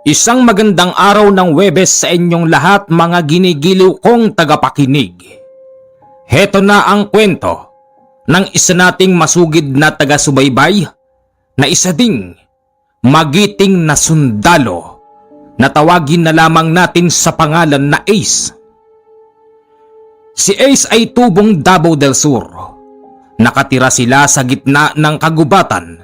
Isang magandang araw ng Huwebes sa inyong lahat, mga ginigiliw kong tagapakinig. Heto na ang kwento ng isa nating masugid na taga-subaybay na isa ding magiting na sundalo na tawagin na lamang natin sa pangalan na Ace. Si Ace ay tubong Davao del Sur. Nakatira sila sa gitna ng kagubatan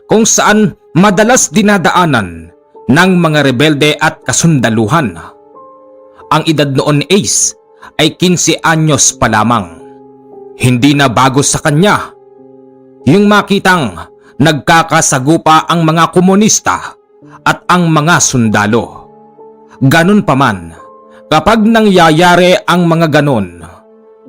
kung saan madalas dinadaanan ng mga rebelde at kasundaluhan. Ang edad noon ni Ace ay 15 anyos pa lamang. Hindi na bago sa kanya yung makitang nagkakasagupa ang mga komunista at ang mga sundalo. Ganun pa man, kapag nangyayari ang mga ganon,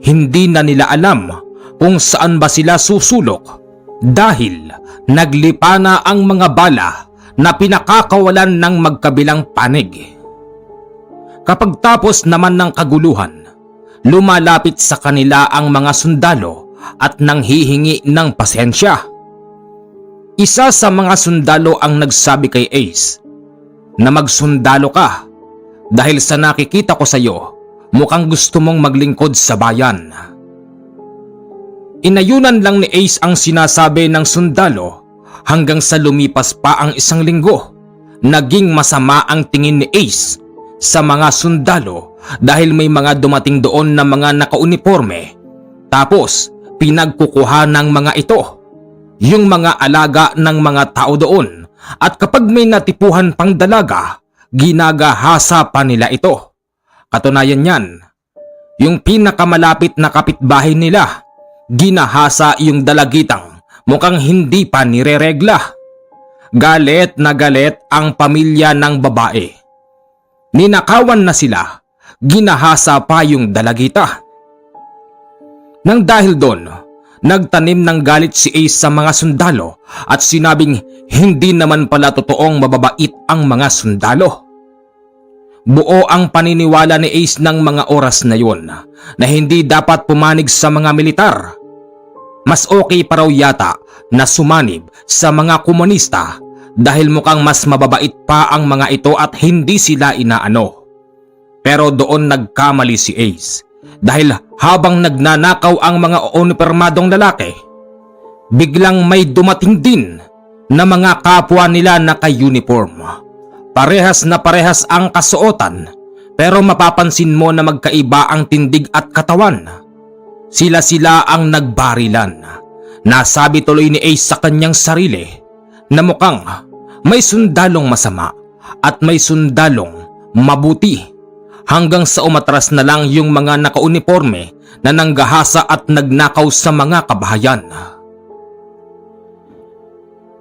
hindi na nila alam kung saan ba sila susulok dahil naglipa na ang mga bala na pinakakawalan ng magkabilang panig. Kapag tapos naman ng kaguluhan, lumalapit sa kanila ang mga sundalo at nanghihingi ng pasensya. Isa sa mga sundalo ang nagsabi kay Ace na magsundalo ka dahil sa nakikita ko sa iyo, mukhang gusto mong maglingkod sa bayan. Inayunan lang ni Ace ang sinasabi ng sundalo hanggang sa lumipas pa ang isang linggo. Naging masama ang tingin ni Ace sa mga sundalo dahil may mga dumating doon na mga nakauniforme. Tapos pinagkukuha ng mga ito yung mga alaga ng mga tao doon, at kapag may natipuhan pang dalaga, ginagahasa pa nila ito. Katunayan yan, yung pinakamalapit na kapitbahay nila, ginahasa yung dalagitang mukhang hindi pa nireregla. Galit na galit ang pamilya ng babae. Ninakawan na sila, ginahasa pa yung dalagita. Nang dahil doon, nagtanim ng galit si Ace sa mga sundalo at sinabing hindi naman pala totoong mababait ang mga sundalo. Buo ang paniniwala ni Ace ng mga oras na yon na hindi dapat pumanig sa mga militar. Mas okay pa raw yata na sumanib sa mga komunista dahil mukhang mas mababait pa ang mga ito at hindi sila inaano. Pero doon nagkamali si Ace dahil habang nagnanakaw ang mga unipormadong lalaki, biglang may dumating din na mga kapwa nila naka-uniform. Parehas na parehas ang kasuotan pero mapapansin mo na magkaiba ang tindig at katawan. Sila ang nagbarilan. Nasabi tuloy ni Ace sa kanyang sarili na mukhang may sundalong masama at may sundalong mabuti, hanggang sa umatras na lang yung mga nakauniforme na nanggahasa at nagnakaw sa mga kabahayan.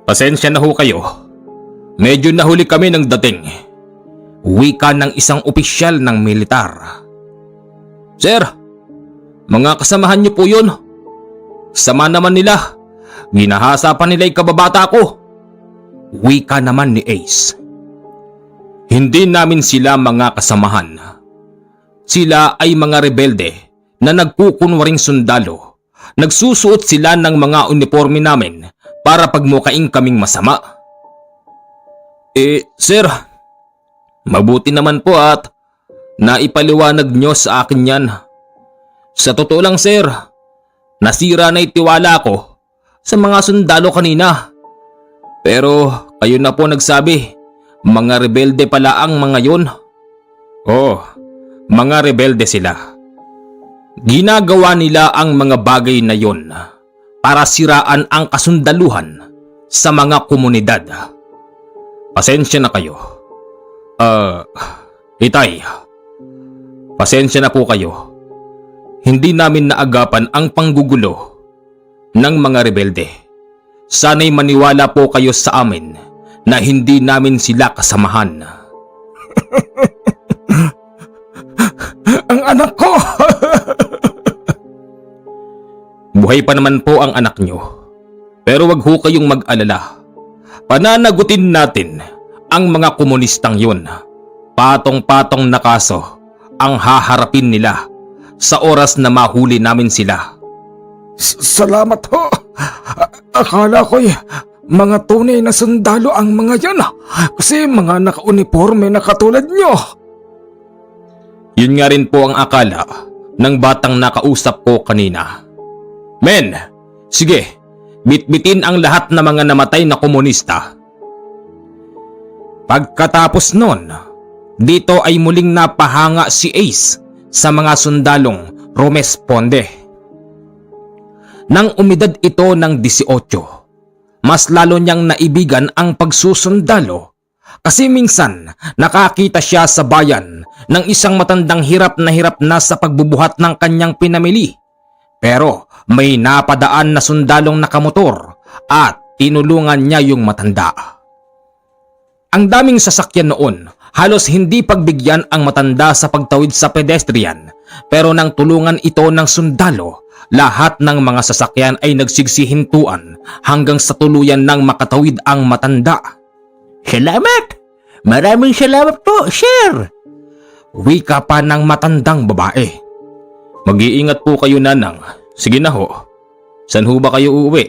Pasensya na ho kayo. Medyo nahuli kami ng dating. Wika ng isang opisyal ng militar. Sir, mga kasamahan niyo po yun. Sama naman nila. Ginahasa pa nila yung kababata ko. Wika naman ni Ace. Hindi namin sila mga kasamahan. Sila ay mga rebelde na nagkukunwaring sundalo. Nagsusuot sila ng mga uniforme namin para pagmukaing kaming masama. Sir, mabuti naman po at naipaliwanag nyo sa akin yan. Sa totoo lang sir, nasira na itiwala ko sa mga sundalo kanina. Pero kayo na po nagsabi, mga rebelde pala ang mga yun. Oh, mga rebelde sila. Ginagawa nila ang mga bagay na yon para siraan ang kasundaluhan sa mga komunidad. Pasensya na kayo. Itay, pasensya na po kayo. Hindi namin naagapan ang panggugulo ng mga rebelde. Sana'y maniwala po kayo sa amin na hindi namin sila kasamahan. Ang anak ko! Buhay pa naman po ang anak nyo. Pero wag ho kayong mag-alala. Pananagutin natin ang mga komunistang yun. Patong-patong na kaso ang haharapin nila sa oras na mahuli namin sila. Salamat ho. Akala ko'y Mga tunay na sundalo ang mga yan kasi mga naka-uniforme na katulad nyo. Yun nga rin po ang akala ng batang nakausap ko kanina. Men, sige, bitbitin ang lahat ng mga namatay na komunista. Pagkatapos nun, dito ay muling napahanga si Ace sa mga sundalong rumesponde. Nang umidad ito ng 18, mas lalo niyang naibigan ang pagsusundalo kasi minsan nakakita siya sa bayan ng isang matandang hirap na sa pagbubuhat ng kanyang pinamili. Pero may napadaan na sundalong nakamotor at tinulungan niya yung matanda. Ang daming sasakyan noon, halos hindi pagbigyan ang matanda sa pagtawid sa pedestrian. Pero nang tulungan ito ng sundalo, lahat ng mga sasakyan ay nagsigsihintuan hanggang sa tuluyan ng makatawid ang matanda. Salamat! Maraming salamat po, sir! Wika pa ng matandang babae. Mag-iingat po kayo, nanang. Sige na ho. Saan ho ba kayo uuwi?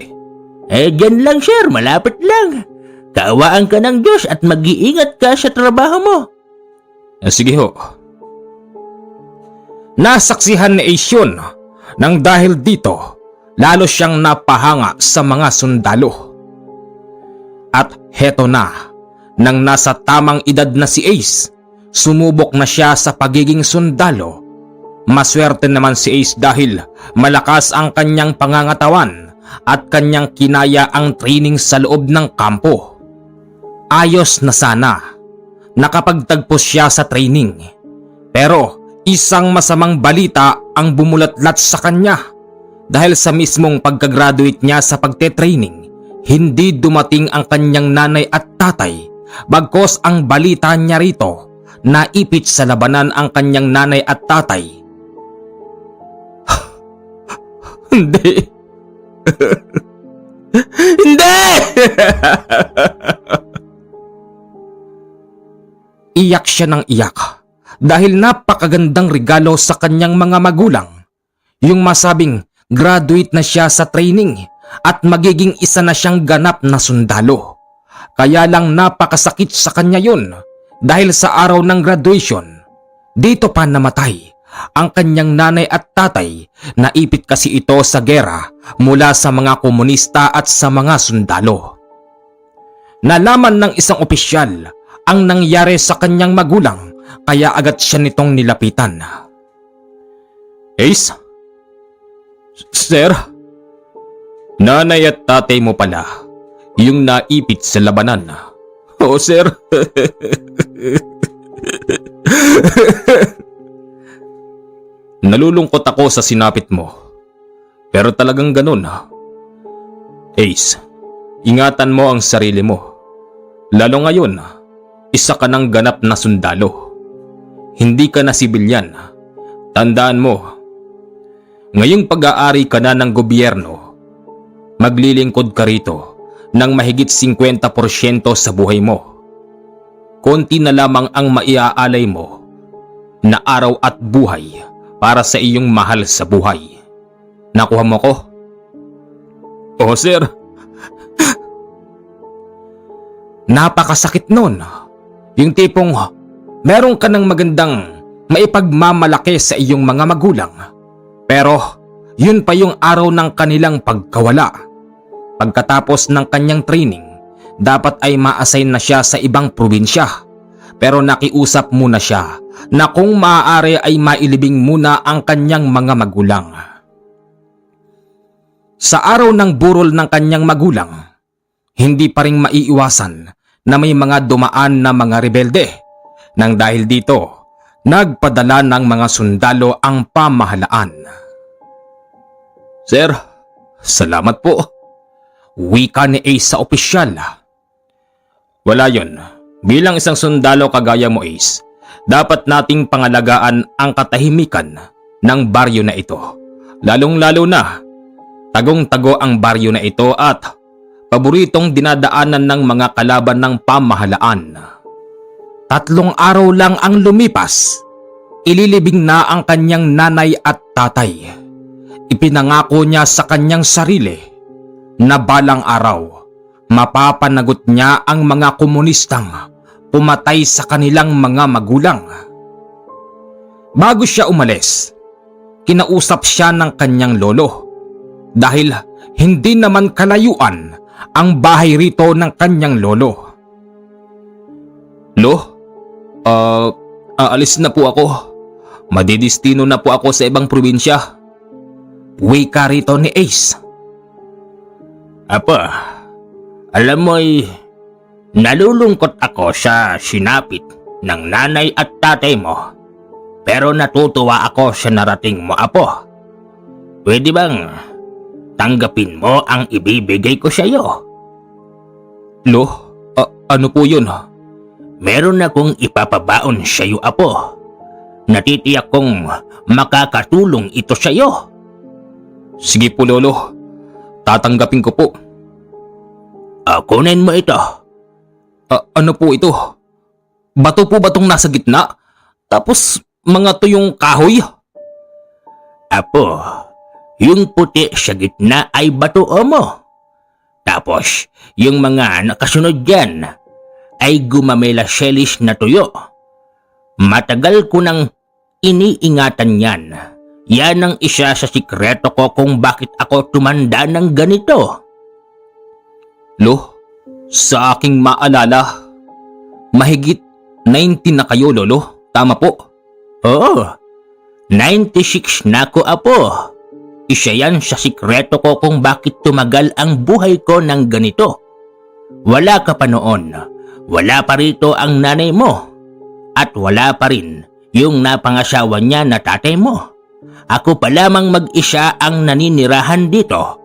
Dyan lang, sir. Malapit lang. Kaawaan ka ng Diyos at mag-iingat ka sa trabaho mo. Sige ho. Nasaksihan ni Ace yun nang dahil dito lalo siyang napahanga sa mga sundalo. At heto na, nang nasa tamang edad na si Ace, sumubok na siya sa pagiging sundalo. Maswerte naman si Ace dahil malakas ang kanyang pangangatawan at kanyang kinaya ang training sa loob ng kampo. Ayos na sana, nakapagtagpos siya sa training. Pero isang masamang balita ang bumulatlat sa kanya. Dahil sa mismong pagka-graduate niya sa pagte-training, hindi dumating ang kanyang nanay at tatay. Bagkos ang balita niya rito, naipit sa labanan ang kanyang nanay at tatay. Hindi. Hindi! Iyak siya ng iyak dahil napakagandang regalo sa kanyang mga magulang. Yung masabing graduate na siya sa training at magiging isa na siyang ganap na sundalo. Kaya lang napakasakit sa kanya yun dahil sa araw ng graduation, dito pa namatay ang kanyang nanay at tatay. Naipit kasi ito sa gera mula sa mga komunista at sa mga sundalo. Nalaman ng isang opisyal ang nangyari sa kanyang magulang kaya agad siya nitong nilapitan. Ace? Sir? Nanay at tatay mo pala yung naipit sa labanan. Oo, sir. Nalulungkot ako sa sinapit mo. Pero talagang ganun. Ace, ingatan mo ang sarili mo. Lalo ngayon, isa ka ng ganap na sundalo. Hindi ka na sibilyan. Tandaan mo, ngayong pag-aari ka na ng gobyerno, maglilingkod ka rito ng mahigit 50% sa buhay mo. Konti na lamang ang maiaalay mo na araw at buhay para sa iyong mahal sa buhay. Nakuha mo ko? Oo, sir. Napakasakit nun. Yung tipong meron ka ng magandang maipagmamalaki sa iyong mga magulang. Pero yun pa yung araw ng kanilang pagkawala. Pagkatapos ng kanyang training, dapat ay ma-assign na siya sa ibang probinsya. Pero nakiusap muna siya na kung maaari ay mailibing muna ang kanyang mga magulang. Sa araw ng burol ng kanyang magulang, hindi pa rin maiiwasan na may mga dumaan na mga rebelde. Nang dahil dito, nagpadala ng mga sundalo ang pamahalaan. Sir, salamat po. Wika ni Ace sa opisyal. Wala yun. Bilang isang sundalo kagaya mo, Ace, dapat nating pangalagaan ang katahimikan ng baryo na ito. Lalong-lalo na, tagong-tago ang baryo na ito at paboritong dinadaanan ng mga kalaban ng pamahalaan. 3 araw lang ang lumipas, ililibing na ang kanyang nanay at tatay. Ipinangako niya sa kanyang sarili na balang araw, mapapanagot niya ang mga komunistang pumatay sa kanilang mga magulang. Bago siya umalis, kinausap siya ng kanyang lolo dahil hindi naman kalayuan ang bahay rito ng kanyang lolo. Lo, aalis na po ako. Madidistino na po ako sa ibang probinsya. Wika rito ni Ace. Apo, alam mo'y nalulungkot ako sa sinapit ng nanay at tatay mo. Pero natutuwa ako sa narating mo, Apo. Pwede bang tanggapin mo ang ibibigay ko sa iyo? Lo, ano po yun? Meron akong ipapabaon sa iyo, Apo. Natitiyak kong makakatulong ito sa iyo. Sige po, Lolo. Tatanggapin ko po. Kunin mo ito. Ano po ito? Bato po ba itong nasa gitna? Tapos mga tuyong kahoy? Apo, yung puti sa gitna ay bato mo. Tapos, yung mga nakasunod dyan ay gumamela shelis na tuyo. Matagal ko nang iniingatan yan. Yan ang isa sa sikreto ko kung bakit ako tumanda ng ganito. Lo, sa aking maalala, mahigit 19 na kayo, Lolo. Tama po. Oo, 96 na ko, Apo. Isa yan sa sikreto ko kung bakit tumagal ang buhay ko ng ganito. Wala ka pa noon. Wala pa rito ang nanay mo. At wala pa rin yung napangasawa niya na tatay mo. Ako pa lamang mag-isa ang naninirahan dito.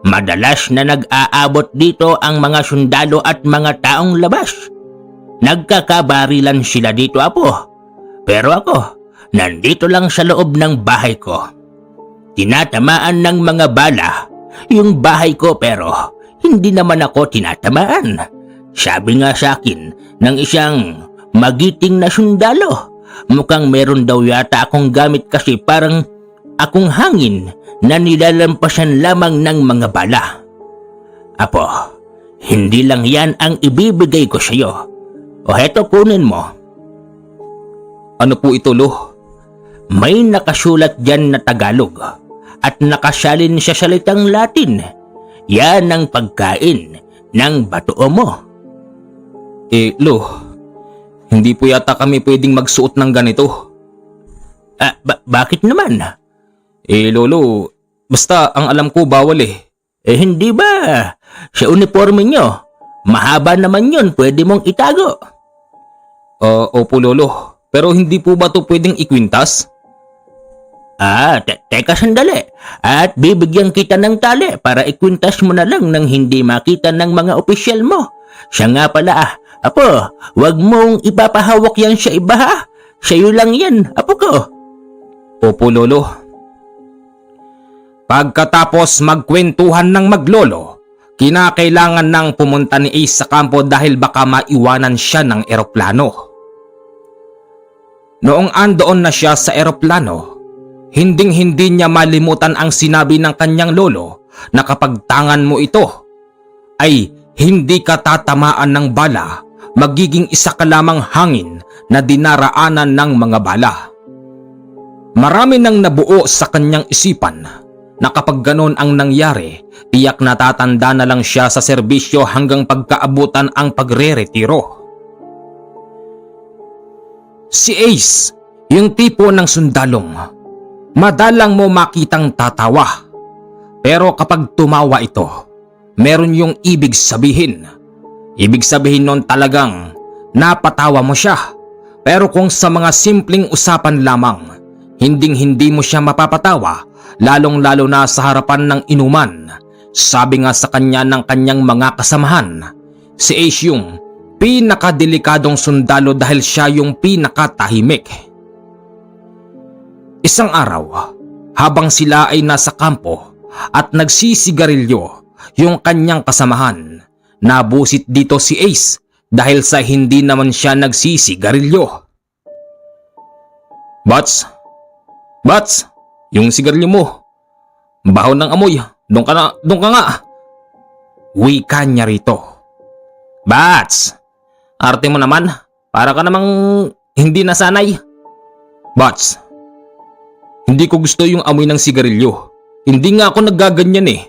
Madalas na nag-aabot dito ang mga sundalo at mga taong labas. Nagkakabarilan sila dito, Apo. Pero ako, nandito lang sa loob ng bahay ko. Tinatamaan ng mga bala yung bahay ko pero hindi naman ako tinatamaan. Sabi nga sa akin ng isang magiting na sundalo, mukhang meron daw yata akong gamit kasi parang akong hangin na nilalampasan lamang ng mga bala. Apo, hindi lang yan ang ibibigay ko sa iyo. O heto, kunin mo. Ano po ito, Lo? May nakasulat dyan na Tagalog at nakasalin sa salitang Latin. Yan ang pagkain ng bato mo. Lo, hindi po yata kami pwedeng magsuot ng ganito. Bakit naman? Lolo, basta ang alam ko bawal eh. Hindi ba? Sa uniforme nyo, mahaba naman yun, pwede mong itago. Opo, Lolo. Pero hindi po ba to pwedeng ikwintas? Teka sandali. At bibigyan kita ng tali para ikwintas mo na lang nang hindi makita ng mga opisyal mo. Siya nga pala, Apo, wag mong ipapahawak yan sa iba ha. Sa'yo lang yan, Apo ko. Opo, Lolo. Pagkatapos magkwentuhan ng maglolo, kinakailangan nang pumunta ni Ace sa kampo dahil baka maiwanan siya ng eroplano. Noong andoon na siya sa eroplano, hinding-hindi niya malimutan ang sinabi ng kanyang lolo na kapag tangan mo ito, ay hindi ka tatamaan ng bala, magiging isa ka lamang hangin na dinaraanan ng mga bala. Marami nang nabuo sa kanyang isipan na kapag ganon ang nangyari, tiyak na tatanda na lang siya sa serbisyo hanggang pagkaabutan ang pagre-retiro. Si Ace, yung tipo ng sundalong, madalang mo makitang tatawa. Pero kapag tumawa ito, meron yung ibig sabihin. Ibig sabihin nun talagang napatawa mo siya. Pero kung sa mga simpleng usapan lamang, hinding-hindi mo siya mapapatawa, lalong-lalo na sa harapan ng inuman. Sabi nga sa kanya ng kanyang mga kasamahan, si Ace yung pinakadelikadong sundalo dahil siya yung pinakatahimik. Isang araw, habang sila ay nasa kampo at nagsisigarilyo yung kanyang kasamahan, nabusit dito si Ace dahil sa hindi naman siya nagsisigarilyo. Bats, yung sigarilyo mo, baho ng amoy, doon ka nga. Wika niya rito. Bats! Arte mo naman. Para ka namang hindi nasanay. Bats, hindi ko gusto yung amoy ng sigarilyo. Hindi nga ako naggaganyan eh.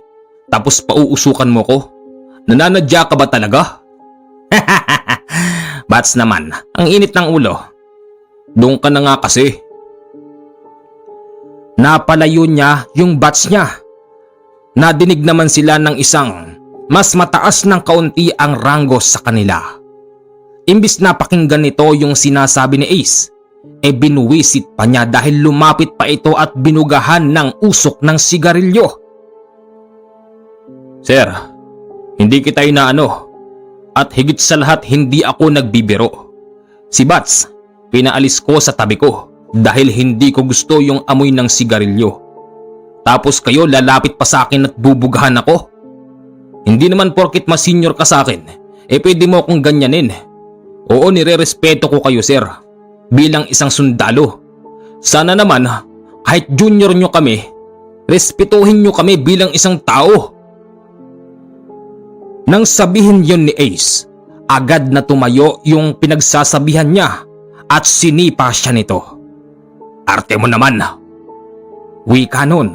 Tapos pauusukan mo ko. Nananadya ka ba talaga? Bats naman, ang init ng ulo. Doon ka na nga kasi. Napalayo niya yung bats niya. Nadinig naman sila ng isang mas mataas ng kaunti ang ranggo sa kanila. Imbis na pakinggan nito yung sinasabi ni Ace, binuwisit pa niya dahil lumapit pa ito at binugahan ng usok ng sigarilyo. Sir, hindi kita inaano. At higit sa lahat hindi ako nagbibiro. Si Bats, pinaalis ko sa tabi ko dahil hindi ko gusto yung amoy ng sigarilyo. Tapos kayo lalapit pa sa akin at bubugahan ako. Hindi naman porkit mas senior ka sa akin, pwede mo akong ganyanin. Oo, nire-respeto ko kayo sir, bilang isang sundalo. Sana naman, kahit junior nyo kami, respetuhin nyo kami bilang isang tao. Nang sabihin yon ni Ace, agad na tumayo yung pinagsasabihan niya at sinipa siya nito. Arte mo naman. Wika nun.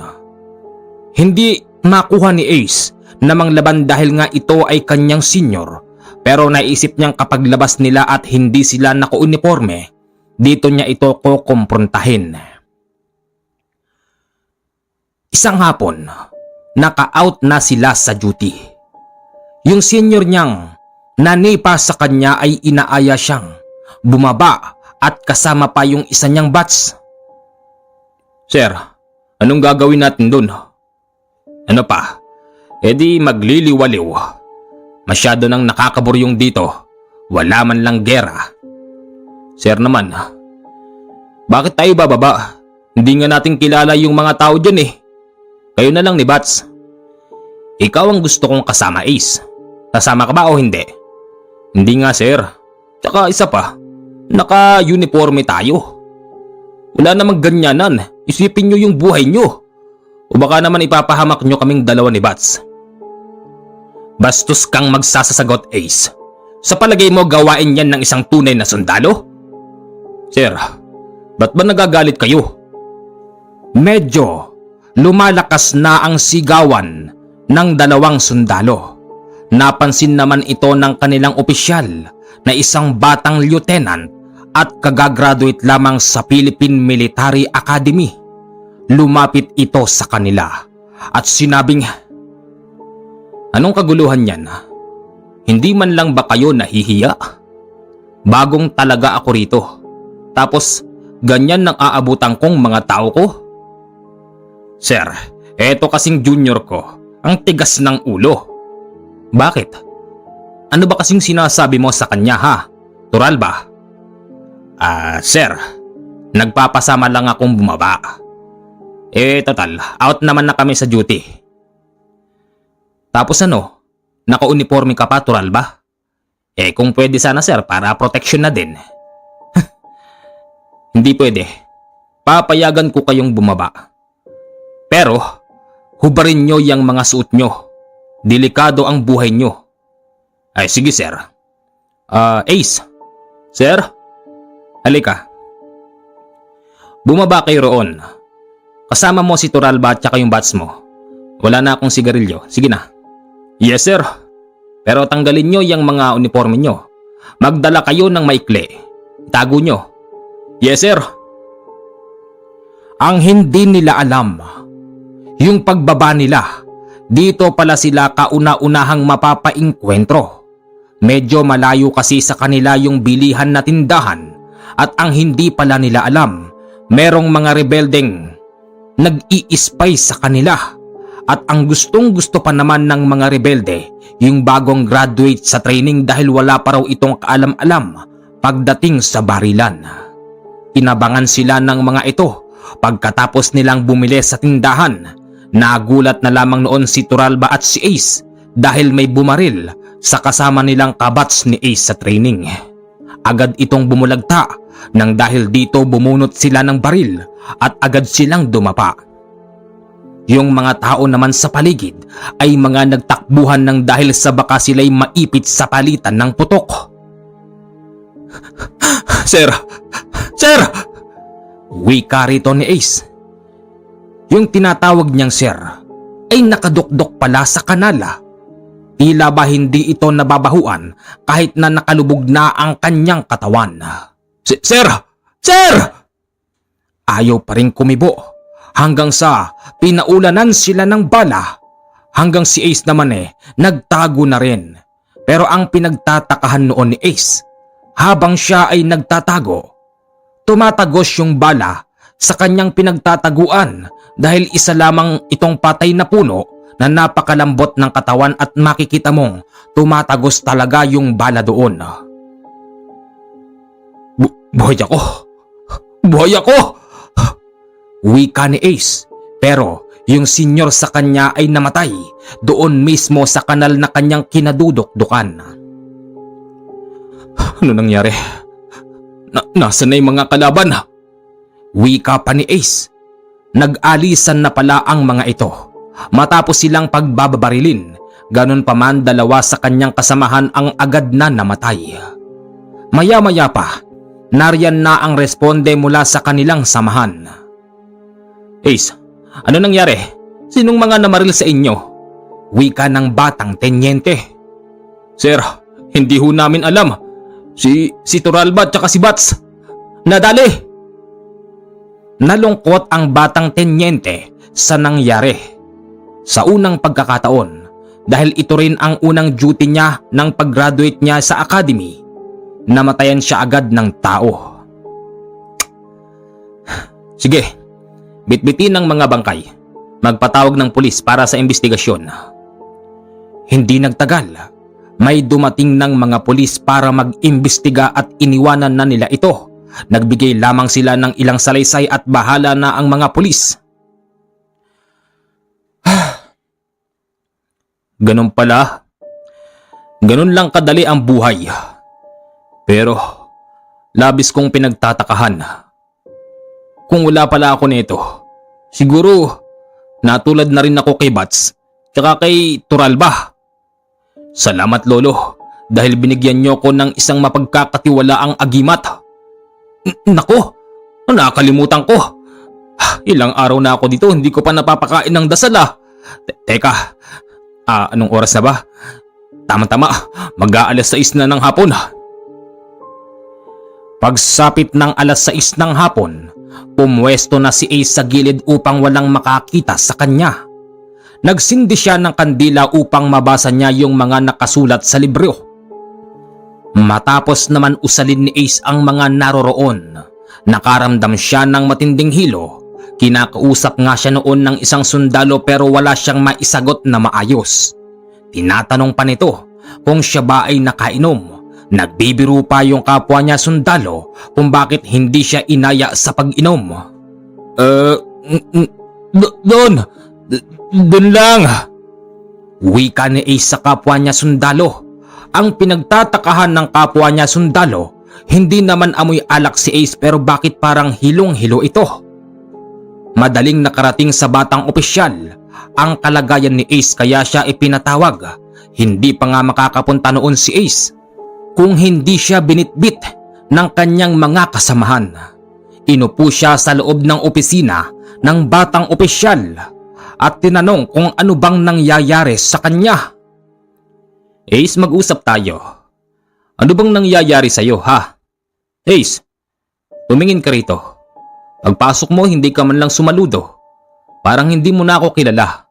Hindi nakuha ni Ace na manglaban dahil nga ito ay kanyang senior, pero naisip niyang kapag labas nila at hindi sila naka-uniforme, dito niya ito kukumprontahin. Isang hapon, naka-out na sila sa duty. Yung senior niyang nanipa sa kanya ay inaaya siyang bumaba at kasama pa yung isa niyang bats. Sir, anong gagawin natin dun? Ano pa? Di magliliwaliw. Masyado nang nakakaburyong dito. Wala man lang gera. Sir naman, bakit tayo bababa? Hindi nga natin kilala yung mga tao dyan eh. Kayo na lang ni Bats. Ikaw ang gusto kong kasama, Ace. Kasama ka ba o hindi? Hindi nga sir. Tsaka isa pa, naka-uniforme tayo. Wala namang ganyanan. Isipin nyo yung buhay nyo. O baka naman ipapahamak nyo kaming dalawa ni Bats. Bastos kang magsasasagot, Ace. Sa palagay mo gawain yan ng isang tunay na sundalo? Sir, ba't ba nagagalit kayo? Medyo lumalakas na ang sigawan ng dalawang sundalo. Napansin naman ito ng kanilang opisyal na isang batang lieutenant at kagagraduate lamang sa Philippine Military Academy. Lumapit ito sa kanila at sinabing, anong kaguluhan yan? Hindi man lang ba kayo nahihiya? Bagong talaga ako rito. Tapos ganyan nang aabutan kong mga tao ko? Sir, eto kasing junior ko, ang tigas ng ulo. Bakit? Ano ba kasing sinasabi mo sa kanya ha? Tural ba? Sir, nagpapasama lang akong bumaba. Total, out naman na kami sa duty. Tapos ano? Naka-uniforme ka pa, tural ba? Kung pwede sana sir, para protection na din. Hindi pwede. Papayagan ko kayong bumaba. Pero, hubarin nyo yung mga suot nyo. Delikado ang buhay nyo. Ay sige sir. Ace. Sir? Halika. Bumaba kayo roon. Kasama mo si Turalba at saka yung bats mo. Wala na akong sigarilyo. Sige na. Yes sir. Pero tanggalin nyo yung mga uniforme nyo. Magdala kayo ng maikli. Itago nyo. Yes sir. Ang hindi nila alam, yung pagbaba nila, dito pala sila kauna-unahang mapapainkwentro. Medyo malayo kasi sa kanila yung bilihan na tindahan at ang hindi pala nila alam, merong mga rebeldeng nag-iispay sa kanila at ang gustong-gusto pa naman ng mga rebelde yung bagong graduate sa training dahil wala pa raw itong kaalam-alam pagdating sa barilan. Inabangan sila ng mga ito pagkatapos nilang bumili sa tindahan. Nagulat na lamang noon si Turalba at si Ace dahil may bumaril sa kasama nilang kabats ni Ace sa training. Agad itong bumulagta nang dahil dito bumunot sila ng baril at agad silang dumapa. Yung mga tao naman sa paligid ay mga nagtakbuhan ng dahil sa baka sila'y maipit sa palitan ng putok. Sir! Sir! Wika rito ni Ace. Yung tinatawag niyang sir ay nakadukdok pala sa kanala. Tila ba hindi ito nababahuan kahit na nakalubog na ang kanyang katawan. Sir! Sir! Ayaw pa rin kumibo hanggang sa pinaulanan sila ng bala. Hanggang si Ace naman nagtago na rin. Pero ang pinagtatakahan noon ni Ace, habang siya ay nagtatago, tumatagos yung bala sa kanyang pinagtataguan dahil isa lamang itong patay na puno na napakalambot ng katawan at makikita mong tumatagos talaga yung bala doon. Buhay ako! Buhay ako! Wika ni Ace, pero yung senyor sa kanya ay namatay doon mismo sa kanal na kanyang kinadudok-dukan. Ano nangyari? Nasaan na yung mga kalaban? Wika pa ni Ace. Nag-alisan na pala ang mga ito matapos silang pagbababarilin. Ganon pa man, dalawa sa kanyang kasamahan ang agad na namatay. Maya-maya pa, nariyan na ang responde mula sa kanilang samahan. Ace, ano nangyari? Sinong mga namaril sa inyo? Wika ng batang tenyente. Sir, hindi ho namin alam. Si Turalba at saka si Bats. Nadali! Nalungkot ang batang tenyente sa nangyari. Sa unang pagkakataon, dahil ito rin ang unang duty niya nang pag-graduate niya sa academy, namatayan siya agad ng tao. Sige, bitbitin ng mga bangkay. Magpatawag ng pulis para sa investigasyon. Hindi nagtagal, may dumating ng mga pulis para mag-imbestiga at iniwanan na nila ito. Nagbigay lamang sila ng ilang salaysay at bahala na ang mga pulis. Ganun pala. Ganun lang kadali ang buhay. Pero labis kong pinagtatakahan. Kung wala pala ako nito, siguro natulad na rin ako kay Bats tsaka kay Turalba. Salamat Lolo dahil binigyan niyo ko ng isang mapagkakatiwalaang agimat. Nako, nakakalimutan ko. Ilang araw na ako dito, hindi ko pa napapakain ng dasal Teka, anong oras na ba? Tama-tama, mag-aalas 6 na ng hapon. Pagsapit ng alas 6 ng hapon, pumwesto na si Ace sa gilid upang walang makakita sa kanya. Nagsindi siya ng kandila upang mabasa niya yung mga nakasulat sa libro. Matapos naman usalin ni Ace ang mga naroroon, nakaramdam siya ng matinding hilo. Kinakausap nga siya noon ng isang sundalo pero wala siyang maisagot na maayos. Tinatanong pa nito kung siya ba ay nakainom. Nagbibiro pa yung kapwa niya sundalo kung bakit hindi siya inaya sa pag-inom. Doon lang. Wika ni Ace sa kapwa niya sundalo. Ang pinagtatakahan ng kapwa niya sundalo, hindi naman amoy alak si Ace pero bakit parang hilong-hilo ito? Madaling nakarating sa batang opisyal ang kalagayan ni Ace kaya siya ipinatawag. Hindi pa nga makakapunta noon si Ace kung hindi siya binitbit ng kanyang mga kasamahan. Inupo siya sa loob ng opisina ng batang opisyal at tinanong kung ano bang nangyayari sa kanya. Ace, mag-usap tayo. Ano bang nangyayari sa'yo, ha? Ace, tumingin ka rito. Pagpasok mo, hindi ka man lang sumaludo. Parang hindi mo na ako kilala.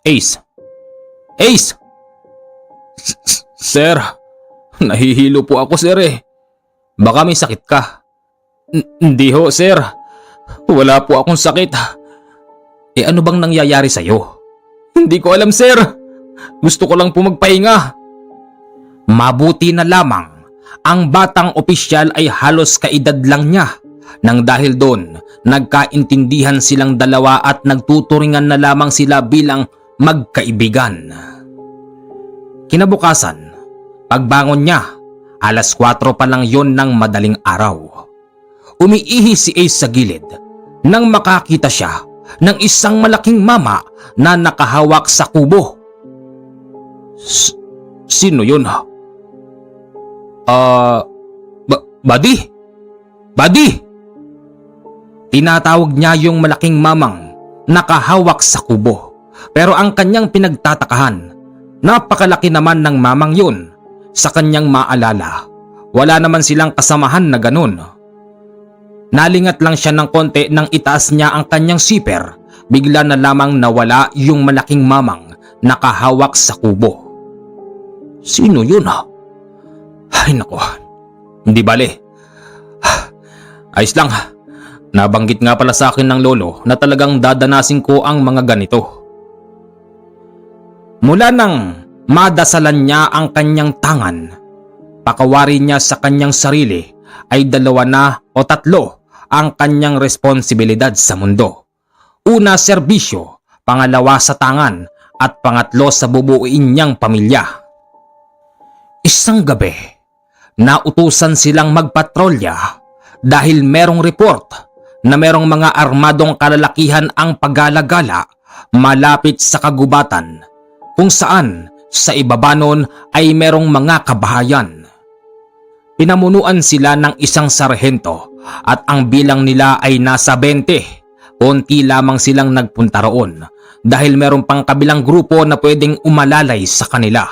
Ace! Ace! Sir, nahihilo po ako, sir Baka may sakit ka. Hindi ho, sir. Wala po akong sakit. Ano bang nangyayari sa'yo? Hindi ko alam, sir. Gusto ko lang po magpahinga. Mabuti na lamang ang batang opisyal ay halos kaedad lang niya. Nang dahil doon, nagkaintindihan silang dalawa at nagtuturingan na lamang sila bilang magkaibigan. Kinabukasan, pagbangon niya, alas 4 pa lang yon ng madaling araw. Umiihi si Ace sa gilid. Nang makakita siya, ng isang malaking mama na nakahawak sa kubo. Sino yun? Buddy? Buddy! Tinatawag niya yung malaking mamang nakahawak sa kubo. Pero ang kanyang pinagtatakahan, napakalaki naman ng mamang yun. Sa kanyang maalala, wala naman silang kasamahan na ganun. Nalingat lang siya ng konti nang itaas niya ang kanyang zipper. Bigla na lamang nawala yung malaking mamang nakahawak sa kubo. Sino yun? Ay nako, hindi bale. Ayos lang. Nabanggit nga pala sa akin ng lolo na talagang dadanasin ko ang mga ganito. Mula nang madasalan niya ang kanyang tangan, pakawari niya sa kanyang sarili ay 2 na o 3 ang kanyang responsibilidad sa mundo. Una, serbisyo, pangalawa sa tangan, at pangatlo sa bubuuin niyang pamilya. Isang gabi, nautusan silang magpatrolya dahil merong report na merong mga armadong kalalakihan ang paggalagala malapit sa kagubatan kung saan sa ibaba nun ay merong mga kabahayan. Pinamunuan sila ng isang sarhento at ang bilang nila ay nasa 20. Konti lamang silang nagpunta roon dahil meron pang kabilang grupo na pwedeng umalalay sa kanila.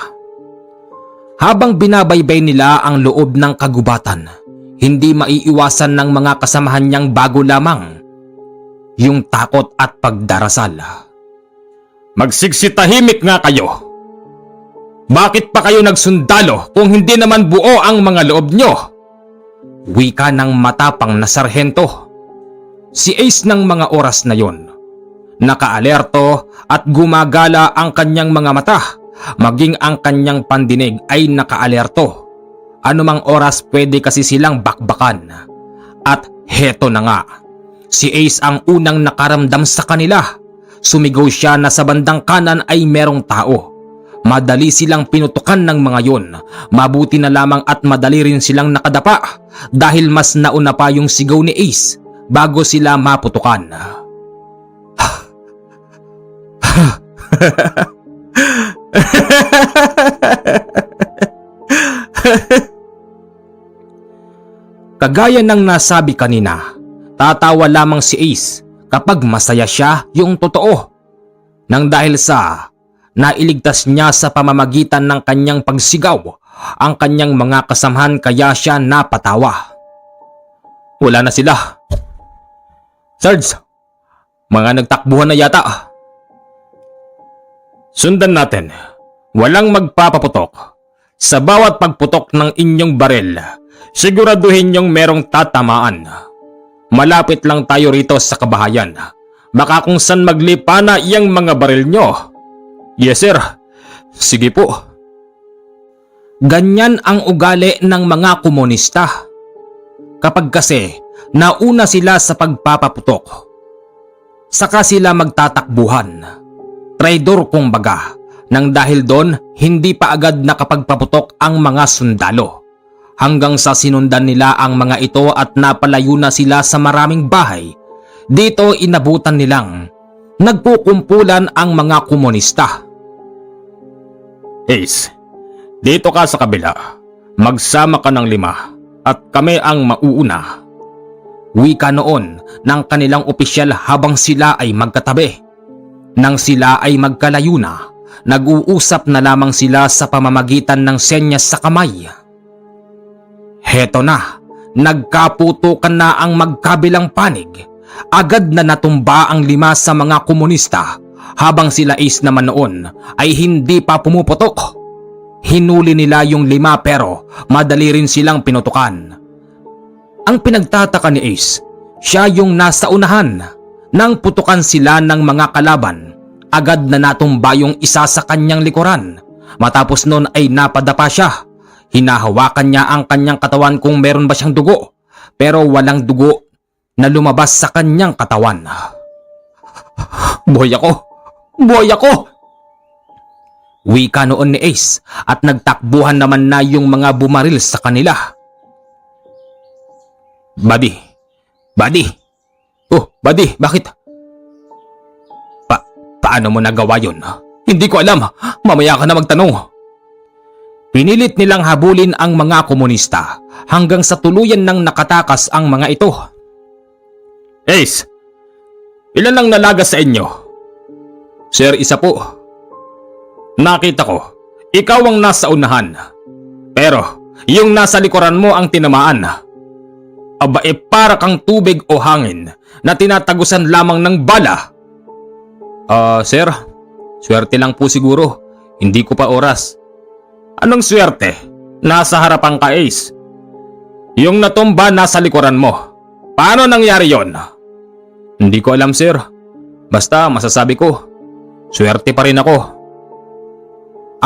Habang binabaybay nila ang loob ng kagubatan, hindi maiiwasan ng mga kasamahan niyang bago lamang yung takot at pagdarasal. Magsiksitahimik nga kayo! Bakit pa kayo nagsundalo kung hindi naman buo ang mga loob nyo? Wika ng matapang na sarhento. Si Ace ng mga oras na yon, nakaalerto at gumagala ang kanyang mga mata, maging ang kanyang pandinig ay nakaalerto. Anumang oras pwede kasi silang bakbakan. At heto na nga, si Ace ang unang nakaramdam sa kanila. Sumigaw siya na sa bandang kanan ay merong tao. Madali silang pinutukan ng mga yon. Mabuti na lamang at madali rin silang nakadapa dahil mas nauna pa yung sigaw ni Ace bago sila maputukan. Kagaya ng nasabi kanina, tatawa lamang si Ace kapag masaya siya yung totoo. Nang dahil sa nailigtas niya sa pamamagitan ng kanyang pagsigaw ang kanyang mga kasamahan kaya siya napatawa. Wala na sila. Sarge, mga nagtakbuhan na yata. Sundan natin. Walang magpapaputok. Sa bawat pagputok ng inyong baril, siguraduhin niyong merong tatamaan. Malapit lang tayo rito sa kabahayan. Baka kung saan maglipana iyang mga baril nyo. Yes sir. Sige po. Ganyan ang ugali ng mga komunista. Kapag kasi nauna sila sa pagpapaputok, saka sila magtatakbuhan. Traidor kumbaga. Nang dahil doon, hindi pa agad nakapagpaputok ang mga sundalo. Hanggang sa sinundan nila ang mga ito at napalayo na sila sa maraming bahay. Dito inabutan nilang nagpukumpulan ang mga komunista. Ace, dito ka sa kabila. Magsama ka ng 5 at kami ang mauuna. Wika noon ng kanilang opisyal habang sila ay magkatabi. Nang sila ay magkalayo na, nag-uusap na lamang sila sa pamamagitan ng senyas sa kamay. Heto na, nagkaputukan na ang magkabilang panig. Agad na natumba ang 5 sa mga komunista habang sila Ace naman noon ay hindi pa pumuputok. Hinuli nila yung 5 pero madali rin silang pinutukan. Ang pinagtataka ni Ace, siya yung nasa unahan. Nang putukan sila ng mga kalaban, agad na natumba yung isa sa kanyang likuran. Matapos nun ay napadapa siya. Hinahawakan niya ang kanyang katawan kung meron ba siyang dugo. Pero walang dugo na lumabas sa kanyang katawan. Buhay ako! Buhay ako! Wika noon ni Ace at nagtakbuhan naman na yung mga bumaril sa kanila. Buddy! Buddy! Oh, buddy, bakit? Paano mo nagawa yun? Hindi ko alam. Mamaya ka na magtanong. Pinilit nilang habulin ang mga komunista hanggang sa tuluyan nang nakatakas ang mga ito. Ace, ilan ang nalagas sa inyo? Sir, isa po. Nakita ko, ikaw ang nasa unahan. Pero yung nasa likuran mo ang tinamaan. Aba para kang tubig o hangin na tinatagusan lamang ng bala. Sir, swerte lang po siguro. Hindi ko pa oras. Anong swerte? Nasa harapan ka, Ace. Yung natumba nasa likuran mo. Paano nangyari yon? Hindi ko alam, sir. Basta masasabi ko, swerte pa rin ako.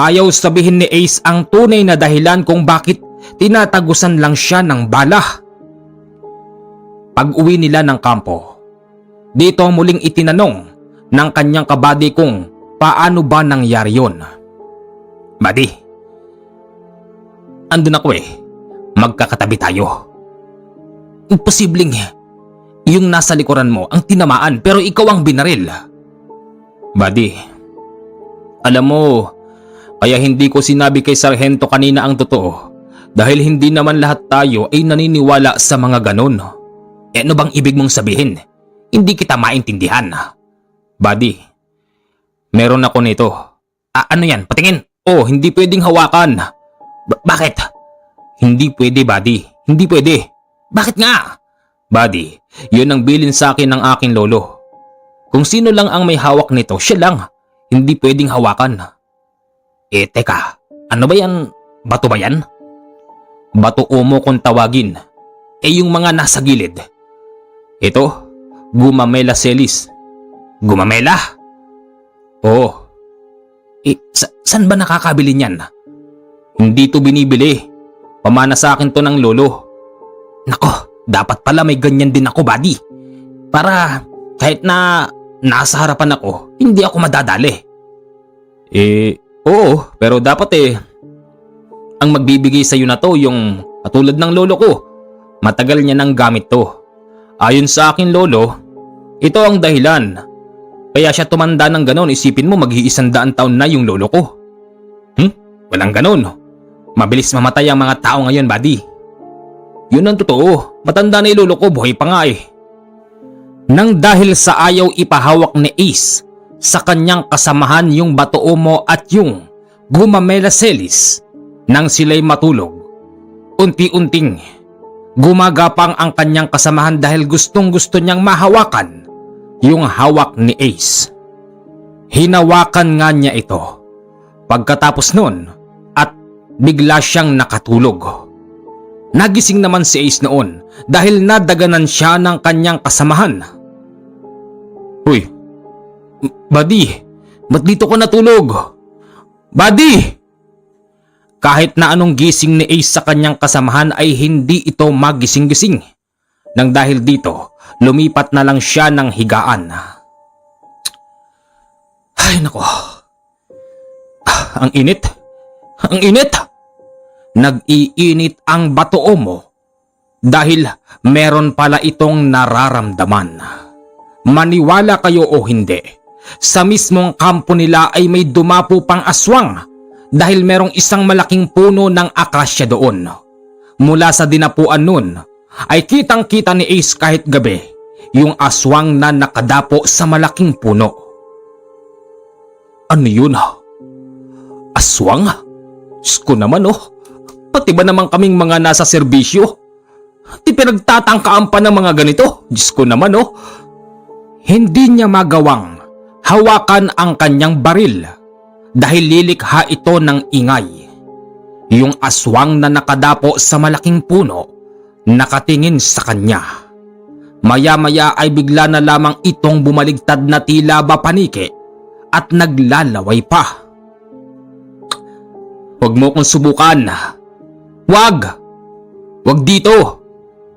Ayaw sabihin ni Ace ang tunay na dahilan kung bakit tinatagusan lang siya ng bala. Pag-uwi nila ng kampo, dito muling itinanong ng kanyang kabady kung paano ba nangyari yon. Buddy, andun ako magkakatabi tayo. Imposibleng yung nasa likuran mo ang tinamaan pero ikaw ang binaril. Buddy, alam mo, kaya hindi ko sinabi kay Sargento kanina ang totoo dahil hindi naman lahat tayo ay naniniwala sa mga ganon. Ano bang ibig mong sabihin? Hindi kita maintindihan. Buddy, meron ako nito. Ano yan? Patingin. Hindi pwedeng hawakan. Bakit? Hindi pwede, buddy. Hindi pwede. Bakit nga? Buddy, yun ang bilin sa akin ng aking lolo. Kung sino lang ang may hawak nito, siya lang. Hindi pwedeng hawakan. Teka. Ano ba yan? Bato ba yan? Bato umo kung tawagin. Yung mga nasa gilid. Ito, Gumamela Celis. Gumamela? Oo. Saan ba nakakabili niyan? Hindi to binibili. Pamana sa akin to ng lolo. Nako, dapat pala may ganyan din ako, buddy. Para kahit na nasa harapan ako, hindi ako madadali. Oo, pero dapat ang magbibigay sa'yo na to yung katulad ng lolo ko. Matagal niya nang gamit to. Ayon sa akin lolo, ito ang dahilan. Kaya siya tumanda ng ganon, isipin mo mag-100 taon na yung lolo ko. Walang ganon. Mabilis mamatay ang mga tao ngayon, buddy. Yun ang totoo, matanda na yung lolo ko, buhay pa nga Nang dahil sa ayaw ipahawak ni Ace sa kanyang kasamahan yung Bato Umo at yung Gumamela Celis, nang sila'y matulog, unti-unting gumagapang ang kanyang kasamahan dahil gustong-gusto niyang mahawakan yung hawak ni Ace. Hinawakan nga niya ito. Pagkatapos nun at bigla siyang nakatulog. Nagising naman si Ace noon dahil nadaganan siya ng kanyang kasamahan. Uy, buddy, ba't dito ka natulog? Buddy! Kahit na anong gising ni Ace sa kanyang kasamahan ay hindi ito magising-gising. Nang dahil dito, lumipat na lang siya ng higaan. Ay nako. Ang init. Ang init. Nag-iinit ang Bato Umo dahil meron pala itong nararamdaman. Maniwala kayo o hindi, sa mismong kampo nila ay may dumapo pang aswang dahil merong isang malaking puno ng akasya doon. Mula sa dinapuan nun ay kitang-kita ni Ace kahit gabi yung aswang na nakadapo sa malaking puno. Ano yun? Aswang? Diyos ko naman pati ba naman kaming mga nasa serbisyo? Di pinagtatangkaan pa ng mga ganito? Diyos ko naman Hindi niya magawang hawakan ang kanyang baril dahil lilikha ito ng ingay. Yung aswang na nakadapo sa malaking puno nakatingin sa kanya. Maya-maya ay bigla na lamang itong bumaligtad na tila ba paniki at naglalaway pa. Huwag mo kong subukan. Wag! Wag dito!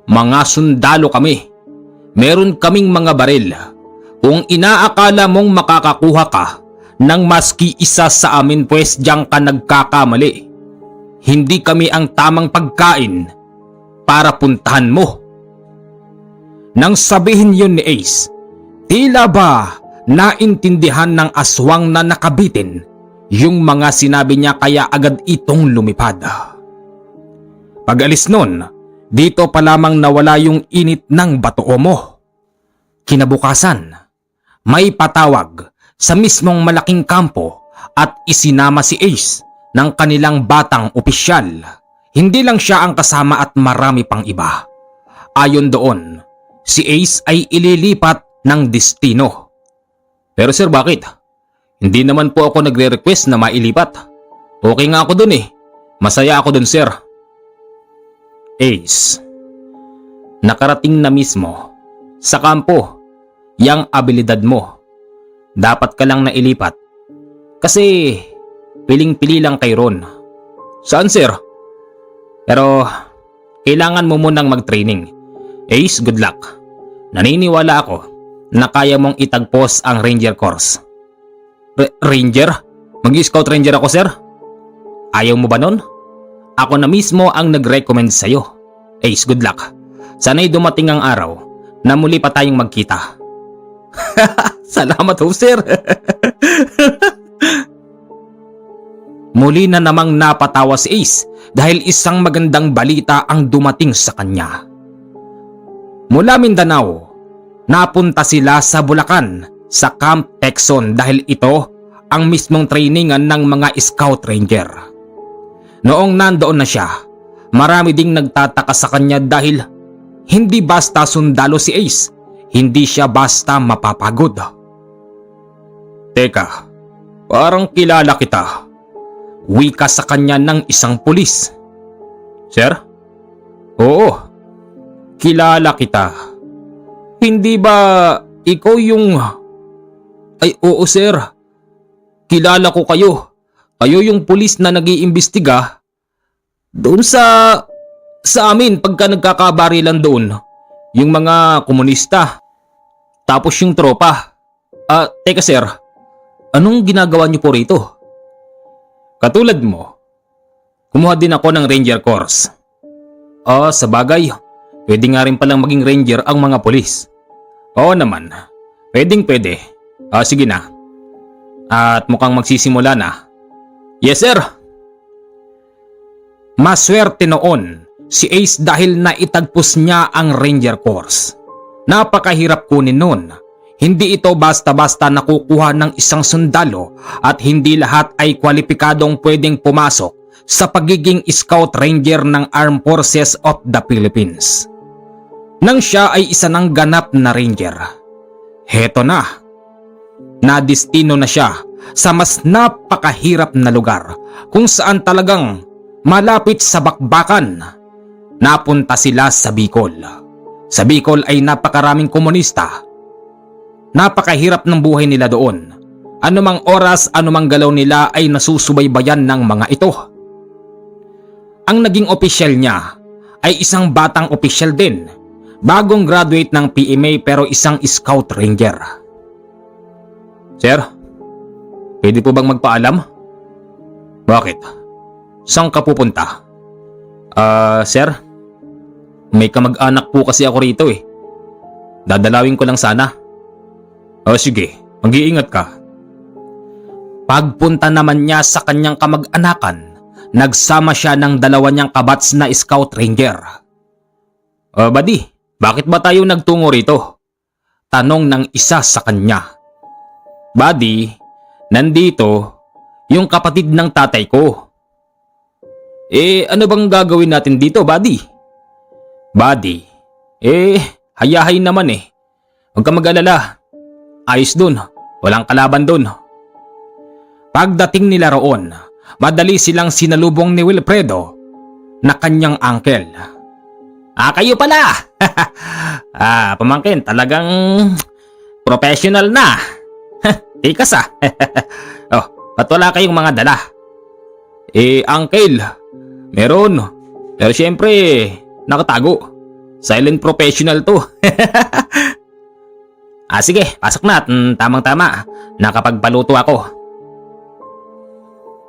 Mga sundalo kami. Meron kaming mga baril. Kung inaakala mong makakakuha ka ng maski isa sa amin, pues diyan ka nagkakamali. Hindi kami ang tamang pagkain para puntahan mo. Nang sabihin yun ni Ace, tila ba naintindihan ng aswang na nakabitin yung mga sinabi niya kaya agad itong lumipad. Pag-alis nun, dito pa lamang nawala yung init ng batoo mo. Kinabukasan, may patawag sa mismong malaking kampo at isinama si Ace ng kanilang batang opisyal. Hindi lang siya ang kasama at marami pang iba. Ayon doon, si Ace ay ililipat ng destino. Pero sir, bakit? Hindi naman po ako nagre-request na mailipat. Okay nga ako dun eh. Masaya ako dun, sir. Ace, nakarating na mismo sa kampo yang abilidad mo. Dapat ka lang nailipat kasi piling-pili lang kay Ron. Saan, sir? Pero kailangan mo munang mag-training. Ace, good luck. Naniniwala ako na kaya mong itagpos ang Ranger course. Ranger? Mag-scout ranger ako, sir? Ayaw mo ba nun? Ako na mismo ang nag-recommend sa'yo. Ace, good luck. Sana'y dumating ang araw na muli pa tayong magkita. Salamat ho, sir. Muli na namang napatawa si Ace dahil isang magandang balita ang dumating sa kanya. Mula Mindanao, napunta sila sa Bulacan sa Camp Texon dahil ito ang mismong trainingan ng mga Scout Ranger. Noong nandoon na siya, marami ding nagtataka sa kanya dahil hindi basta sundalo si Ace, hindi siya basta mapapagod. Teka, parang kilala kita. Wika sa kanya ng isang pulis. Sir? Oo, kilala kita. Hindi ba ikaw yung... Ay, oo sir. Kilala ko kayo. Kayo yung pulis na nag-iimbestiga doon sa amin pagka nagkakabarilan doon. Yung mga komunista. Tapos yung tropa. Teka sir, anong ginagawa niyo po rito? Katulad mo, kumuha din ako ng Ranger course. Sa bagay, pwede nga rin palang maging Ranger ang mga pulis. Oo naman, pwede. Sige na. At mukhang magsisimula na. Yes sir! Maswerte noon si Ace dahil naitagpos niya ang Ranger course. Napakahirap kunin noon. Hindi ito basta-basta nakukuha ng isang sundalo at hindi lahat ay kwalipikadong pwedeng pumasok sa pagiging Scout Ranger ng Armed Forces of the Philippines. Nang siya ay isa ng ganap na Ranger, heto na. Nadestino na siya sa mas napakahirap na lugar kung saan talagang malapit sa bakbakan. Napunta sila sa Bicol. Sa Bicol ay napakaraming komunista. Napakahirap ng buhay nila doon. Anumang oras, anumang galaw nila ay nasusubaybayan ng mga ito. Ang naging opisyal niya ay isang batang opisyal din. Bagong graduate ng PMA pero isang Scout Ranger. Sir, pwede po bang magpaalam? Bakit? Saan ka pupunta? Sir, may kamag-anak po kasi ako rito eh. Dadalawin ko lang sana. Sige, mag-iingat ka. Pagpunta naman niya sa kanyang kamag-anakan, nagsama siya ng dalawa niyang kabats na Scout Ranger. Buddy, bakit ba tayo nagtungo rito? Tanong ng isa sa kanya. Buddy, nandito yung kapatid ng tatay ko. Ano bang gagawin natin dito, buddy? Buddy, hayahay naman eh. Huwag ka mag-alala. Ayos dun, walang kalaban dun. Pagdating nila roon, madali silang sinalubong ni Wilfredo na kanyang uncle. Kayo pala! Pamangkin, talagang professional na. Tikas ba't wala kayong mga dala? Uncle, meron. Pero syempre, nakatago. Silent professional to. Sige, pasok na at tamang-tama. Nakapagpaluto ako.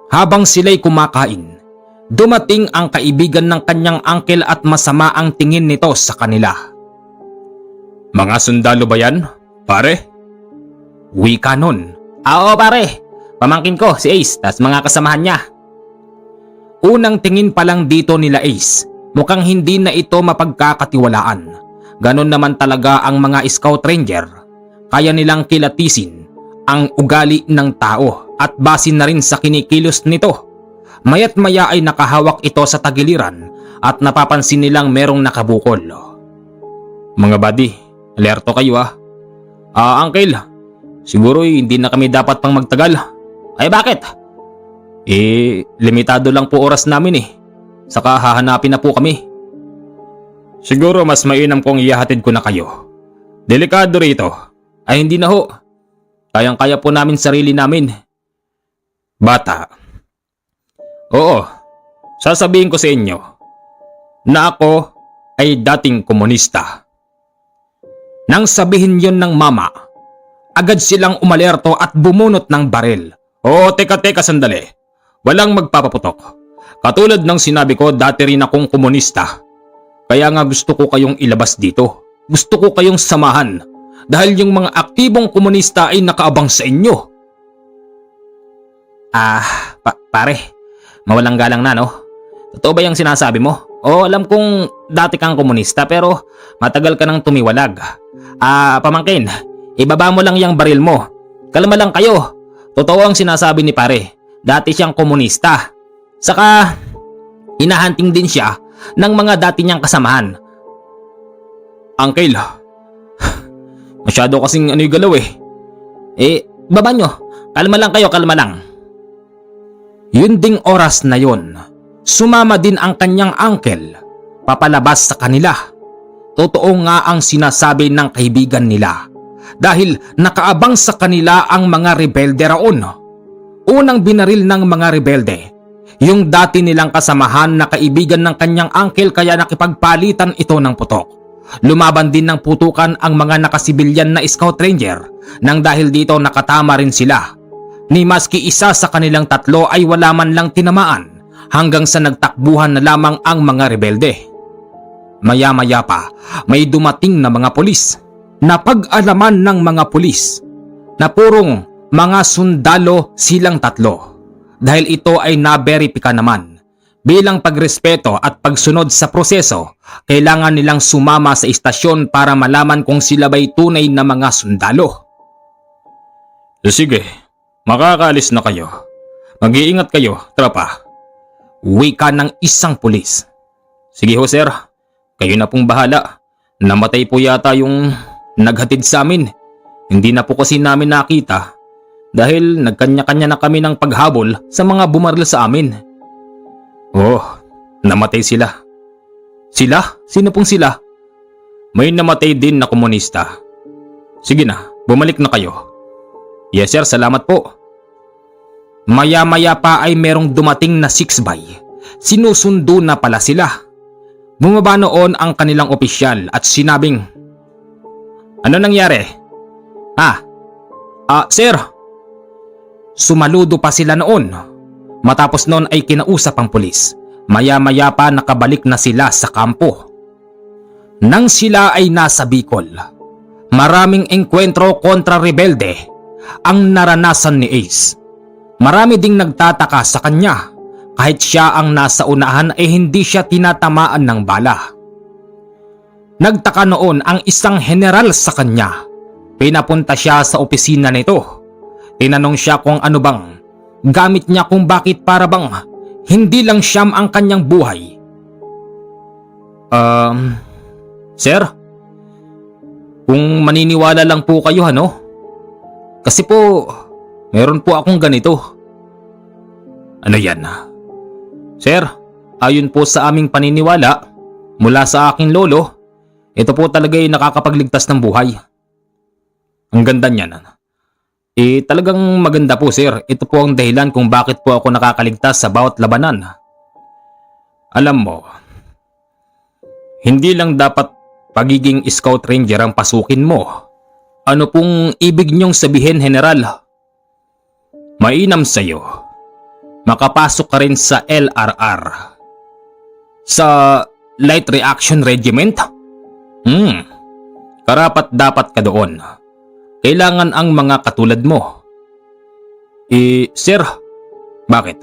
Habang sila'y kumakain, dumating ang kaibigan ng kanyang uncle at masama ang tingin nito sa kanila. Mga sundalo ba yan, pare? Wika nun. Oo pare, pamangkin ko si Ace tas mga kasamahan niya. Unang tingin pa lang dito nila Ace, mukhang hindi na ito mapagkakatiwalaan. Ganon naman talaga ang mga Scout Ranger. Kaya nilang kilatisin ang ugali ng tao at basin na rin sa kinikilos nito. Maya't maya ay nakahawak ito sa tagiliran at napapansin nilang merong nakabukol. Mga buddy, alerto kayo ah. Uncle, siguro hindi na kami dapat pang magtagal. Ay bakit? Limitado lang po oras namin eh. Saka hahanapin na po kami. Siguro mas mainam kong ihahatid ko na kayo. Delikado rito. Ay hindi na ho. Kayang-kaya po namin sarili namin. Bata. Oo, sasabihin ko sa inyo na ako ay dating komunista. Nang sabihin yon ng mama, agad silang umalerto at bumunot ng baril. Oo, teka sandali. Walang magpapaputok. Katulad ng sinabi ko, dati rin akong komunista. Kaya nga gusto ko kayong ilabas dito. Gusto ko kayong samahan. Dahil yung mga aktibong komunista ay nakaabang sa inyo. Pare, mawalang galang na no? Totoo ba yung sinasabi mo? O alam kong dati kang komunista pero matagal ka nang tumiwalag. Pamangkin, ibaba mo lang yung baril mo. Kalma lang kayo. Totoo ang sinasabi ni pare. Dati siyang komunista. Saka, hinahunting din siya ng mga dati niyang kasamahan. Uncle, masyado kasing ano'y galaw eh. Baba nyo. Kalma lang kayo, kalma lang. Yun ding oras na yun, sumama din ang kanyang uncle, papalabas sa kanila. Totoo nga ang sinasabi ng kaibigan nila. Dahil nakaabang sa kanila ang mga rebelde raon. Unang binaril ng mga rebelde, yung dati nilang kasamahan na kaibigan ng kanyang uncle kaya nakipagpalitan ito ng putok. Lumaban din ng putukan ang mga nakasibilyan na Scout Ranger nang dahil dito nakatama rin sila. Ni maski isa sa kanilang tatlo ay wala man lang tinamaan hanggang sa nagtakbuhan na lamang ang mga rebelde. Maya-maya pa may dumating na mga pulis. Napag-alaman ng mga pulis na purong mga sundalo silang tatlo. Dahil ito ay naberipika naman. Bilang pagrespeto at pagsunod sa proseso, kailangan nilang sumama sa istasyon para malaman kung sila ba'y tunay na mga sundalo. Sige, makakaalis na kayo. Mag-iingat kayo, tropa. Wika ng isang pulis. Sige ho sir, kayo na pong bahala. Namatay po yata yung naghatid sa amin. Hindi na po kasi namin nakita dahil nagkanya-kanya na kami ng paghabol sa mga bumaril sa amin. Oh, namatay sila. Sila? Sino pong sila? May namatay din na komunista. Sige na, bumalik na kayo. Yes sir, salamat po. Maya-maya pa ay merong dumating na 6x. Sinusundo na pala sila. Bumaba noon ang kanilang opisyal at sinabing, ano nangyari? Sir. Sumaludo pa sila noon. Matapos noon ay kinausap ang pulis. Maya-maya pa nakabalik na sila sa kampo. Nang sila ay nasa Bicol, maraming engkwentro kontra rebelde ang naranasan ni Ace. Marami ding nagtataka sa kanya. Kahit siya ang nasa unahan ay hindi siya tinatamaan ng bala. Nagtaka noon ang isang general sa kanya. Pinapunta siya sa opisina nito. Tinanong siya kung ano bang gamit niya, kung bakit para bang hindi lang siyam ang kanyang buhay. Sir? Kung maniniwala lang po kayo ano? Kasi po, meron po akong ganito. Ano yan? Sir, ayon po sa aming paniniwala, mula sa aking lolo, ito po talaga ay nakakapagligtas ng buhay. Ang ganda niyan. Talagang maganda po sir. Ito po ang dahilan kung bakit po ako nakakaligtas sa bawat labanan. Alam mo, hindi lang dapat pagiging Scout Ranger ang pasukin mo. Ano pong ibig niyong sabihin, General? Mainam sa'yo. Makapasok ka rin sa LRR. Sa Light Reaction Regiment? Karapat dapat ka doon. kailangan ang mga katulad mo. Sir, bakit?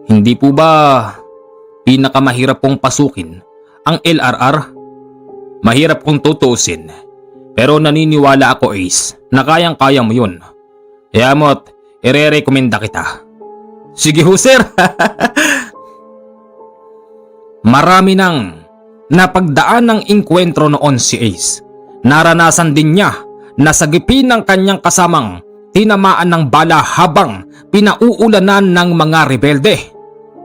Hindi po ba pinakamahirap pong pasukin ang LRR? Mahirap kung tutuusin, pero naniniwala ako Ace na kayang-kaya mo yun. Kaya mo't ire-recommenda kita. Sige ho sir! Marami nang napagdaan ng inkwentro noon si Ace. Naranasan din niya na sagipin ng kanyang kasamang tinamaan ng bala habang pinauulanan ng mga rebelde.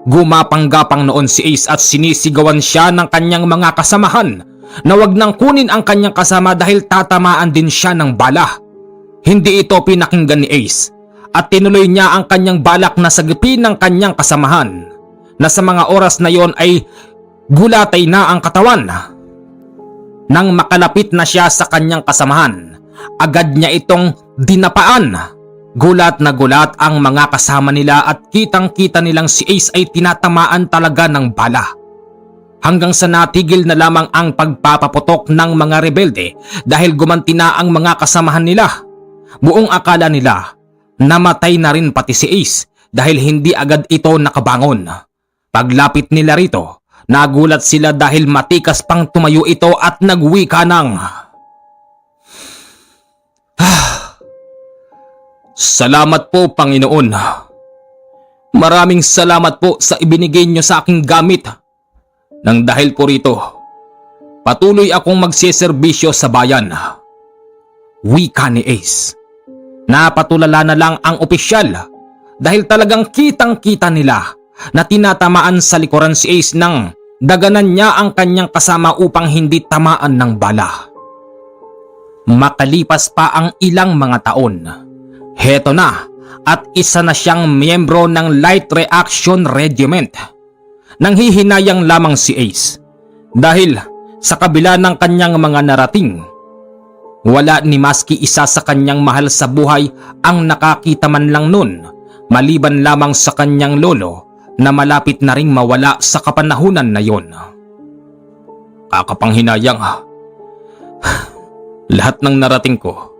Gumapang-gapang noon si Ace at sinisigawan siya ng kanyang mga kasamahan na wag nang kunin ang kanyang kasama dahil tatamaan din siya ng bala. Hindi ito pinakinggan ni Ace at tinuloy niya ang kanyang balak na sagipin ng kanyang kasamahan na sa mga oras na yon ay gulatay na ang katawan. Nang makalapit na siya sa kanyang kasamahan, agad niya itong dinapaan. Gulat na gulat ang mga kasama nila at kitang-kita nilang si Ace ay tinatamaan talaga ng bala. Hanggang sa natigil na lamang ang pagpapaputok ng mga rebelde dahil gumanti na ang mga kasamahan nila. Buong akala nila namatay na rin pati si Ace dahil hindi agad ito nakabangon. Paglapit nila rito, nagulat sila dahil matikas pang tumayo ito at nagwika ng Salamat po Panginoon. Maraming salamat po sa ibinigay niyo sa aking gamit. Nang dahil po rito, patuloy akong magseserbisyo sa bayan. Wika ni Ace. Napatulala na lang ang opisyal dahil talagang kitang-kita nila na tinatamaan sa likuran si Ace nang daganan niya ang kanyang kasama upang hindi tamaan ng bala. Makalipas pa ang ilang mga taon, heto na at isa na siyang miyembro ng Light Reaction Regiment. Nanghihinayang lamang si Ace dahil sa kabila ng kanyang mga narating, wala ni maski isa sa kanyang mahal sa buhay ang nakakita man lang nun, maliban lamang sa kanyang lolo na malapit na ring mawala sa kapanahunan na yon. Kakapanghinayang lahat ng narating ko,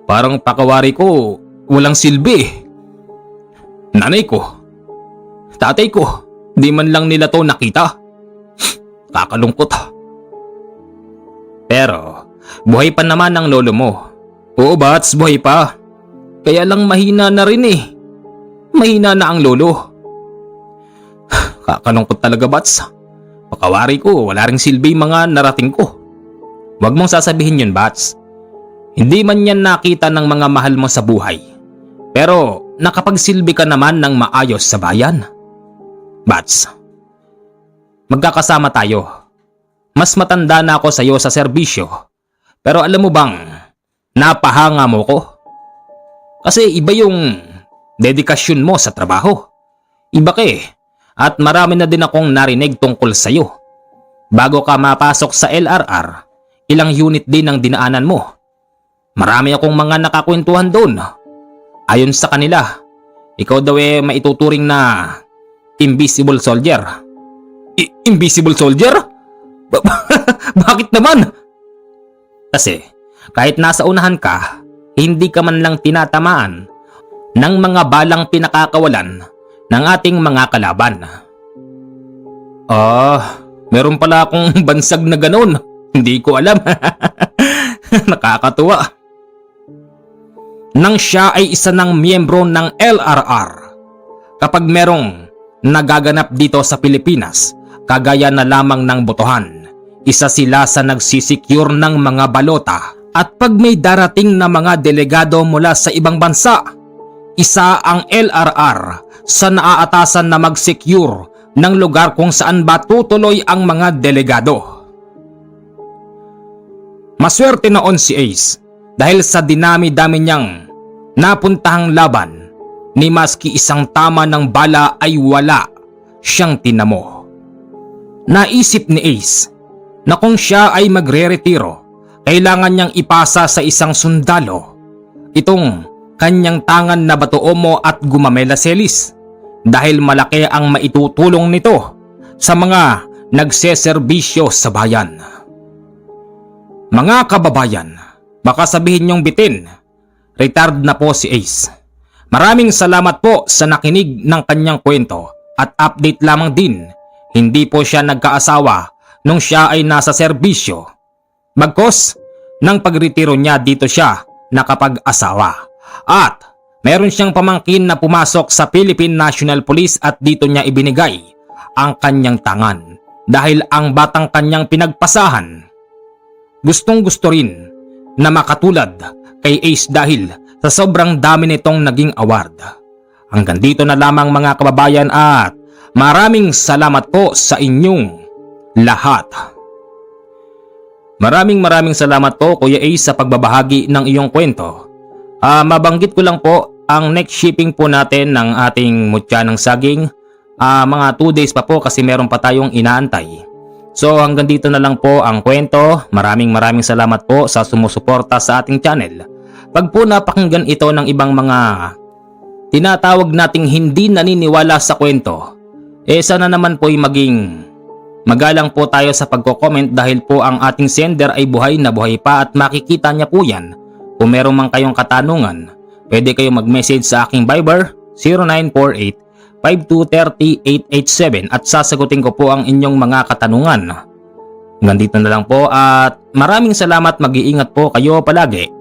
parang pakawari ko walang silbi. Nanay ko, tatay ko, di man lang nila to nakita. Kakalungkot. Pero buhay pa naman ang lolo mo. Oo Bats, buhay pa. Kaya lang mahina na rin eh. Mahina na ang lolo. Kakalungkot talaga Bats. Pakawari ko, wala ring silbi mga narating ko. Huwag mong sasabihin yun Bats. Hindi man yan nakita ng mga mahal mo sa buhay. Pero nakapagsilbi ka naman ng maayos sa bayan. Bats, magkakasama tayo. Mas matanda na ako sa iyo sa serbisyo. Pero alam mo bang, napahanga mo ko? Kasi iba yung dedikasyon mo sa trabaho. Iba ka eh. At marami na din akong narinig tungkol sa iyo. Bago ka mapasok sa LRR, ilang unit din ang dinaanan mo. Marami akong mga nakakwentuhan doon. Ayon sa kanila, ikaw daw eh maituturing na invisible soldier. Invisible soldier? Bakit naman? Kasi kahit nasa unahan ka, hindi ka man lang tinatamaan ng mga balang pinakakawalan ng ating mga kalaban. Meron pala akong bansag na ganon. Hindi ko alam. Nakakatuwa. Nang siya ay isa ng miyembro ng LRR, kapag merong nagaganap dito sa Pilipinas, kagaya na lamang ng botohan, isa sila sa nagsisecure ng mga balota. At pag may darating na mga delegado mula sa ibang bansa, isa ang LRR sa naaatasan na mag-secure ng lugar kung saan ba tutuloy ang mga delegado. Maswerte noon si Ace dahil sa dinami-dami niyang napuntahang laban, ni maski isang tama ng bala ay wala siyang tinamo. Naisip ni Ace na kung siya ay magre-retiro, kailangan niyang ipasa sa isang sundalo itong kanyang tangan na batoomo at gumamela-selis dahil malaki ang maitutulong nito sa mga nagseserbisyo sa bayan. Mga kababayan, Baka sabihin niyong bitin, retired na po si Ace. Maraming salamat po sa nakinig ng kanyang kwento at update lamang din, hindi po siya nagkaasawa nung siya ay nasa serbisyo. Bagkos, nang pagretiro niya dito siya nakapag-asawa. At meron siyang pamangkin na pumasok sa Philippine National Police at dito niya ibinigay ang kanyang tangan dahil ang batang kanyang pinagpasahan gustong gusto rin na makatulad kay Ace dahil sa sobrang dami nitong naging award. Hanggang dito na lamang mga kababayan at maraming salamat po sa inyong lahat. Maraming salamat po Kuya Ace sa pagbabahagi ng iyong kwento. Mabanggit ko lang po ang next shipping po natin ng ating mutya ng saging. Mga 2 days pa po kasi meron pa tayong inaantay. So hanggang dito na lang po ang kwento. Maraming salamat po sa sumusuporta sa ating channel. Pag po napakinggan ito ng ibang mga tinatawag nating hindi naniniwala sa kwento, sana naman po ay maging magalang po tayo sa pagko-comment dahil po ang ating sender ay buhay na buhay pa at makikita niya po yan. Kung meron man kayong katanungan, pwede kayong mag-message sa aking Viber 0948-5230-887 at sasagutin ko po ang inyong mga katanungan. Nandito na lang po at maraming salamat, mag-iingat po kayo palagi.